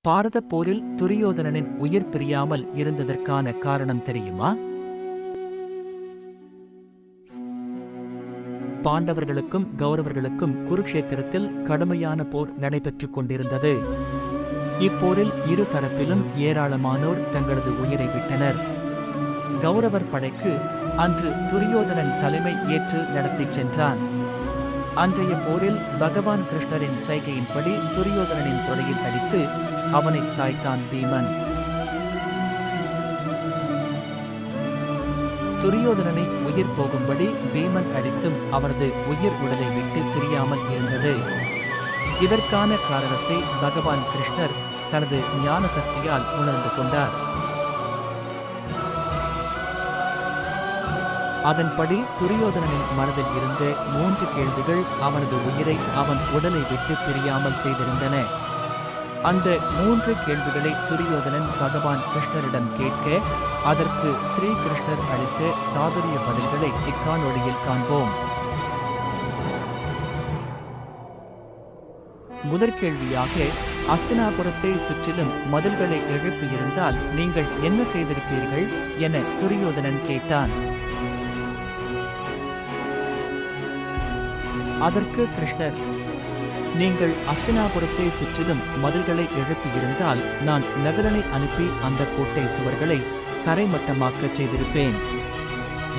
பாரதப் போரில் துரியோதனனின் உயிர் பிரியாமல் இருந்ததற்கான காரணம் தெரியுமா? பாண்டவர்களுக்கும் கௌரவர்களுக்கும் குருக்ஷேத்திரத்தில் கடுமையான போர் நடைபெற்றுக் கொண்டிருந்தது. இப்போரில் இரு தரப்பிலும் ஏராளமானோர் தங்களது உயிரை விட்டனர். கௌரவர் படைக்கு அன்று துரியோதனன் தலைமை ஏற்று நடத்திச் சென்றான். அன்றைய போரில் பகவான் கிருஷ்ணரின் சைகையின்படி துரியோதனனின் தொடையில் அடித்து அவனை சாய்த்தான் பீமன். துரியோதனனை உயிர் போகும்படி பீமன் அடித்தும் அவரது உயிர் உடலை விட்டு பிரியாமல் இருந்தது. இதற்கான காரணத்தை பகவான் கிருஷ்ணர் தனது ஞான சக்தியால் உணர்ந்து கொண்டார். அதன்படி துரியோதனனின் மனதில் இருந்த 3 கேள்விகள் அவனது உயிரை அவன் உடலை விட்டு பிரியாமல் செய்திருந்தன. அந்த 3 கேள்விகளை துரியோதனன் பகவான் கிருஷ்ணரிடம் கேட்க, அதற்கு ஸ்ரீ கிருஷ்ணர் அளித்த சாதுரிய பதில்களை இக்காணொளியில் காண்போம். முதற்கேள்வியாக, அஸ்தினாபுரத்தை சுற்றிலும் மதில்களை எழுப்பியிருந்தால் நீங்கள் என்ன செய்திருப்பீர்கள் என துரியோதனன் கேட்டான். அதற்கு கிருஷ்ணர், நீங்கள் அஸ்தினாபுரத்தை சுற்றிலும் மதில்களை எழுப்பியிருந்தால் நான் நகுலனை அனுப்பி அந்த கோட்டை சுவர்களை தரைமட்டமாக்கச் செய்திருப்பேன்.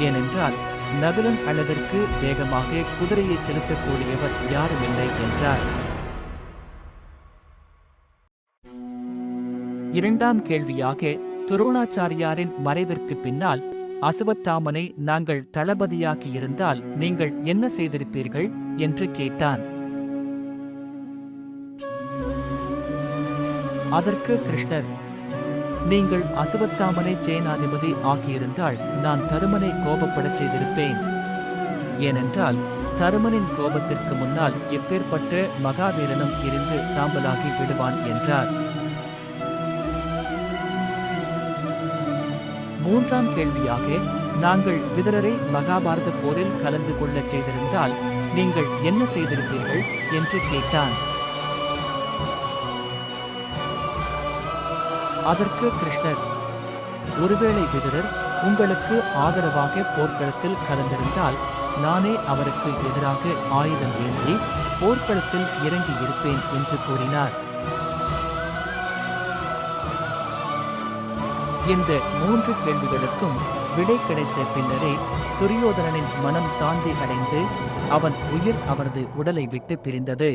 ஏனென்றால் நகுலன் அளவிற்கு வேகமாக குதிரையை செலுத்தக்கூடியவர் யாருமில்லை என்றார். இரண்டாம் கேள்வியாக, துரோணாச்சாரியாரின் மறைவிற்கு பின்னால் அசுவத்தாமனை நாங்கள் தளபதியாக்கியிருந்தால் நீங்கள் என்ன செய்திருப்பீர்கள் என்று கேட்டான். அதற்கு கிருஷ்ணர், நீங்கள் அசுவத்தாமனை சேனாதிபதி ஆக்கியிருந்தால் நான் தருமனை கோபப்படச் செய்திருப்பேன். ஏனென்றால் தருமனின் கோபத்திற்கு முன்னால் எப்பேற்பட்ட மகாவீரனும் இருந்து சாம்பலாகி விடுவான் என்றார். மூன்றாம் கேள்வியாக, நாங்கள் விதுரரை மகாபாரத போரில் கலந்து கொள்ளச் செய்திருந்தால் நீங்கள் என்ன செய்திருப்பீர்கள் என்று கேட்டான். அதற்கு கிருஷ்ணர், ஒருவேளை விதுரர் உங்களுக்கு ஆதரவாக போர்க்களத்தில் கலந்திருந்தால் நானே அவருக்கு எதிராக ஆயுதம் ஏந்தி போர்க்களத்தில் இறங்கி இருப்பேன் என்று கூறினார். இந்த 3 கேள்விகளுக்கும் விடை கிடைத்த பின்னரே துரியோதனனின் மனம் சாந்தி அடைந்து அவன் உயிர் அவனது உடலை விட்டு பிரிந்தது.